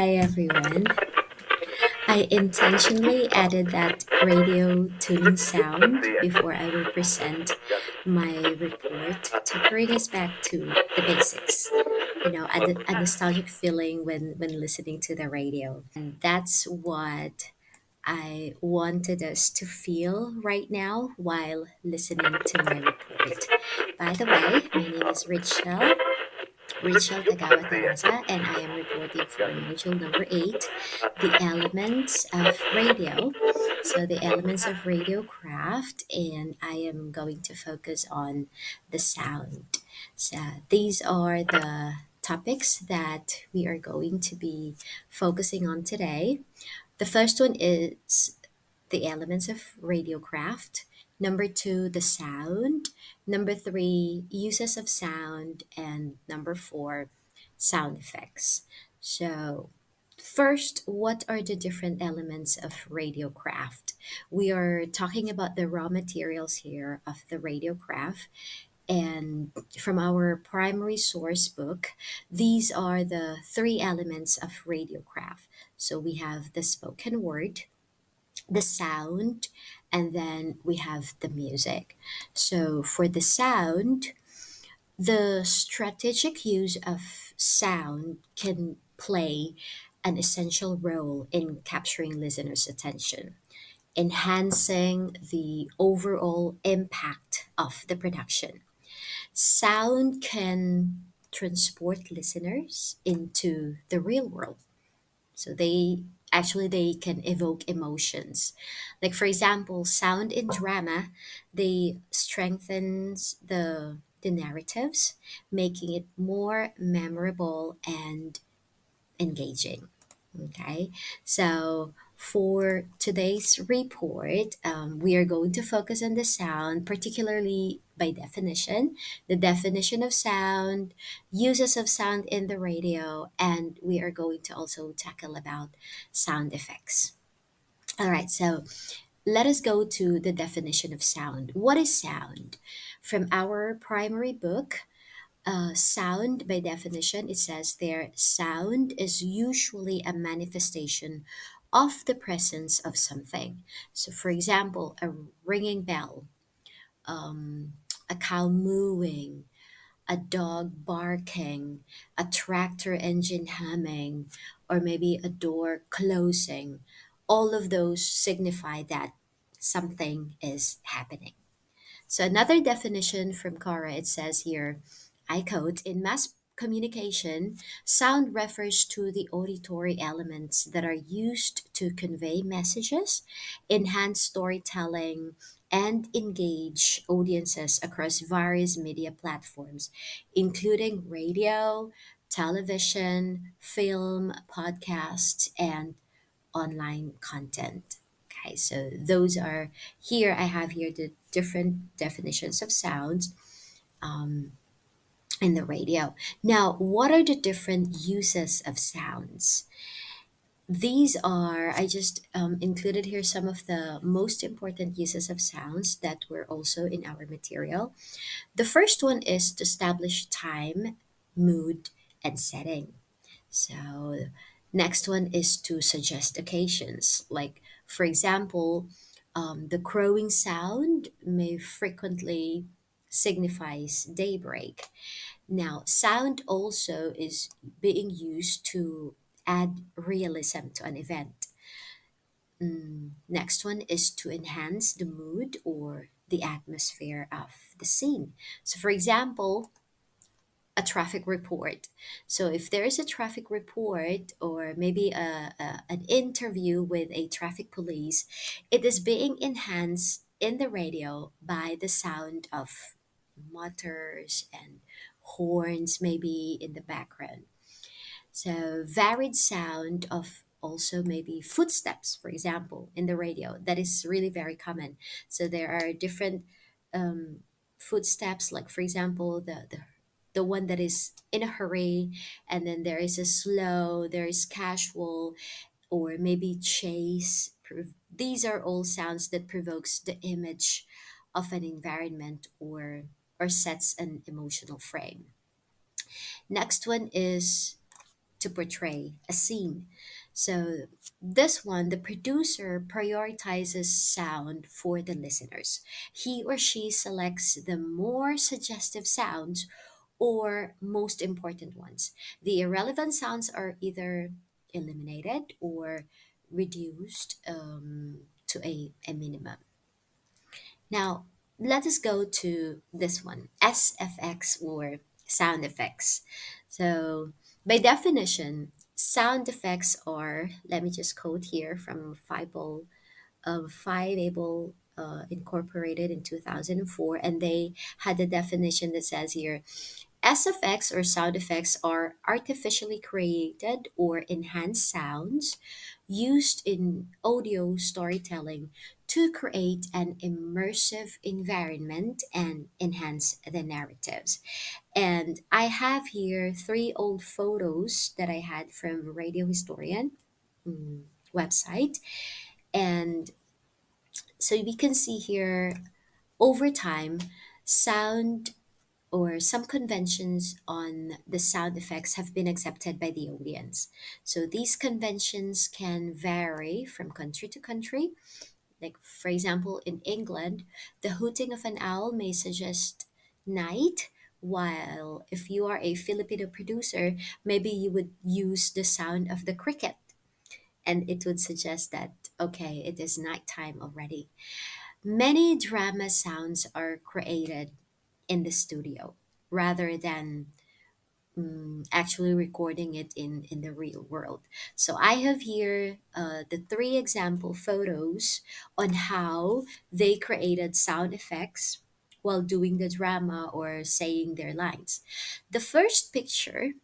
Hi everyone. I intentionally added that radio tuning sound before I will present my report to bring us back to the basics. A nostalgic feeling when listening to the radio. And that's what I wanted us to feel right now while listening to my report. By the way, my name is Rachel Tagawa Teresa, and I am reporting for module number 8, the elements of radio. So, the elements of radio craft, and I am going to focus on the sound. So, these are the topics that we are going to be focusing on today. The first one is the elements of radiocraft. Number two, the sound. Number three, uses of sound. And number four, sound effects. So, first, what are the different elements of radiocraft? We are talking about the raw materials here of the radiocraft. And from our primary source book, these are the three elements of radiocraft. So we have the spoken word, the sound, and then we have the music. So for the sound, the strategic use of sound can play an essential role in capturing listeners' attention, enhancing the overall impact of the production. Sound can transport listeners into the real world, so they can evoke emotions. Like for example, sound in drama, they strengthens the narratives, making it more memorable and engaging. Okay, so for today's report, we are going to focus on the sound, particularly by definition, the definition of sound, uses of sound in the radio, and we are going to also tackle about sound effects. All right, so let us go to the definition of sound. What is sound? From our primary book, sound, by definition, it says there, sound is usually a manifestation of the presence of something. So, for example, a ringing bell, a cow mooing, a dog barking, a tractor engine humming, or maybe a door closing. All of those signify that something is happening. So another definition from Cora, it says here, I quote, in mass communication, sound refers to the auditory elements that are used to convey messages, enhance storytelling, and engage audiences across various media platforms, including radio, television, film, podcasts, and online content. Okay, so those are here. I have here the different definitions of sounds in the radio. Now, what are the different uses of sounds? These are, I just included here some of the most important uses of sounds that were also in our material. The first one is to establish time, mood, and setting. So, next one is to suggest occasions. Like, for example, the crowing sound may frequently signifies daybreak. Now, sound also is being used to add realism to an event. Next one is to enhance the mood or the atmosphere of the scene. So, for example, a traffic report. So if there is a traffic report or maybe an interview with a traffic police, it is being enhanced in the radio by the sound of motors and horns maybe in the background. So varied sound of also maybe footsteps, for example, in the radio. That is really very common. So there are different footsteps, like for example, the one that is in a hurry, and then there is a slow, there is casual, or maybe chase. These are all sounds that provokes the image of an environment or sets an emotional frame. Next one is to portray a scene. So, this one, the producer prioritizes sound for the listeners. He or she selects the more suggestive sounds or most important ones. The irrelevant sounds are either eliminated or reduced to a minimum. Now, let us go to this one, SFX or sound effects. So, by definition, sound effects are, let me just quote here from Five Able Incorporated in 2004, and they had a definition that says here SFX or sound effects are artificially created or enhanced sounds used in audio storytelling to create an immersive environment and enhance the narratives. And I have here three old photos that I had from Radio Historian website. And so we can see here over time, sound or some conventions on the sound effects have been accepted by the audience. So these conventions can vary from country to country. Like, for example, in England, the hooting of an owl may suggest night, while if you are a Filipino producer, maybe you would use the sound of the cricket and it would suggest that, okay, it is nighttime already. Many drama sounds are created in the studio rather than actually recording it in the real world. So I have here the three example photos on how they created sound effects while doing the drama or saying their lines. The first picture,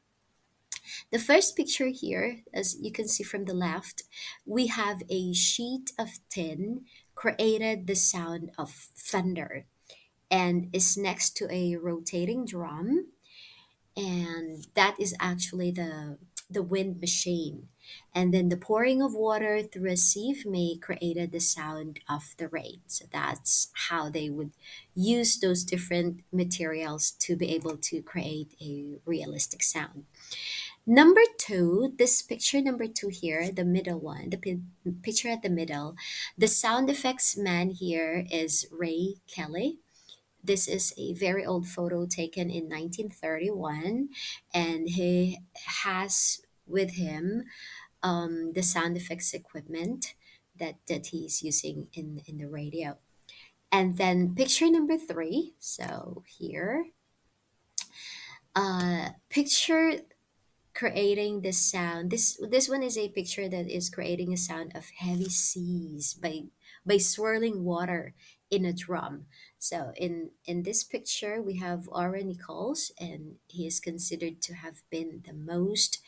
the first picture here, as you can see from the left, we have a sheet of tin created the sound of thunder and is next to a rotating drum, and that is actually the wind machine. And then the pouring of water through a sieve may created the sound of the rain. So that's how they would use those different materials to be able to create a realistic sound. Number two, this picture number two here, the middle one, picture at the middle, the sound effects man here is Ray Kelly. This is a very old photo taken in 1931, and he has with him the sound effects equipment that he's using in the radio. And then picture number three. So here, picture creating this sound. This one is a picture that is creating a sound of heavy seas by swirling water in a drum. So in this picture we have Aura Nichols, and he is considered to have been the most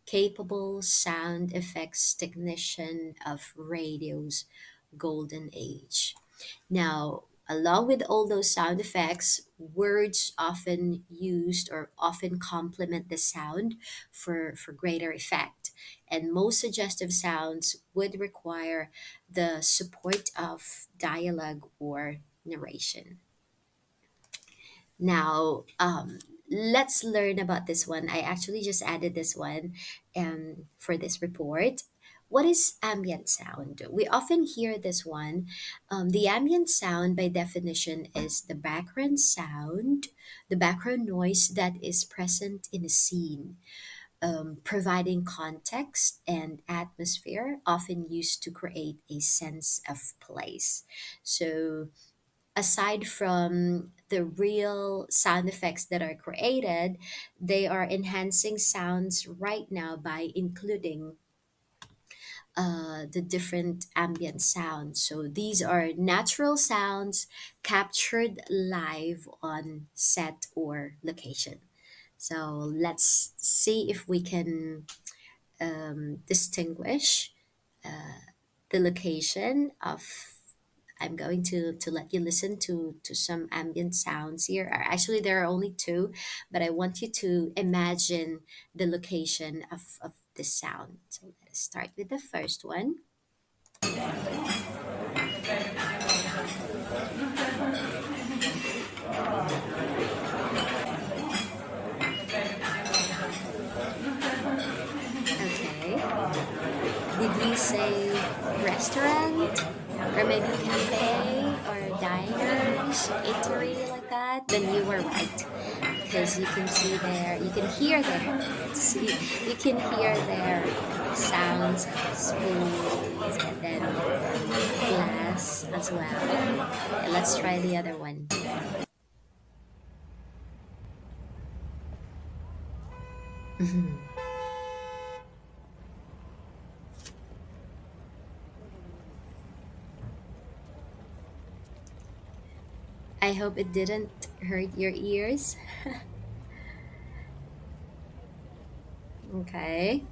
capable sound effects technician of radio's golden age. Now, along with all those sound effects, words often used or often complement the sound for greater effect. And most suggestive sounds would require the support of dialogue or narration. Now, let's learn about this one. I actually just added this one for this report. What is ambient sound? We often hear this one. The ambient sound, by definition, is the background sound, the background noise that is present in a scene, providing context and atmosphere, often used to create a sense of place. So, aside from the real sound effects that are created, they are enhancing sounds right now by including the different ambient sounds. So these are natural sounds captured live on set or location. So let's see if we can distinguish the location of. I'm going to let you listen to some ambient sounds here. Actually, there are only two, but I want you to imagine the location of the sound. So let us start with the first one. Did you say restaurant or maybe cafe or diners, eatery like that? Then you were right because you can see there, you can hear there, see, you can hear their sounds of spoons and then glass as well. Okay, let's try the other one. I hope it didn't hurt your ears. Okay.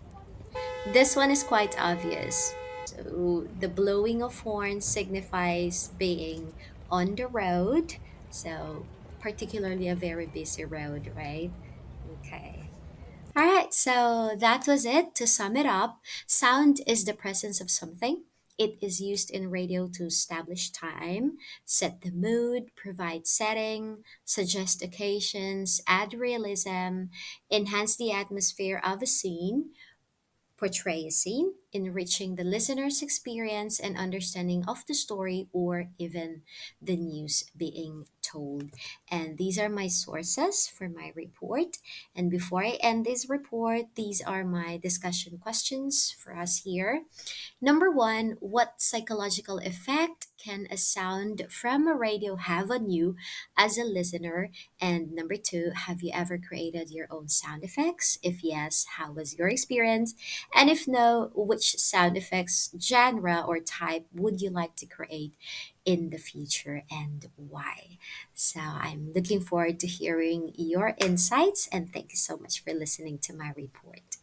This one is quite obvious. So the blowing of horns signifies being on the road. So particularly a very busy road, right? Okay. All right, so that was it. To sum it up, sound is the presence of something. It is used in radio to establish time, set the mood, provide setting, suggest occasions, add realism, enhance the atmosphere of a scene, portray a scene, enriching the listener's experience and understanding of the story or even the news being told. And these are my sources for my report. And before I end this report, these are my discussion questions for us here. Number one, what psychological effect can a sound from a radio have on you as a listener? And number two, have you ever created your own sound effects? If yes, how was your experience? And if no, which sound effects genre or type would you like to create in the future and why? So I'm looking forward to hearing your insights and thank you so much for listening to my report.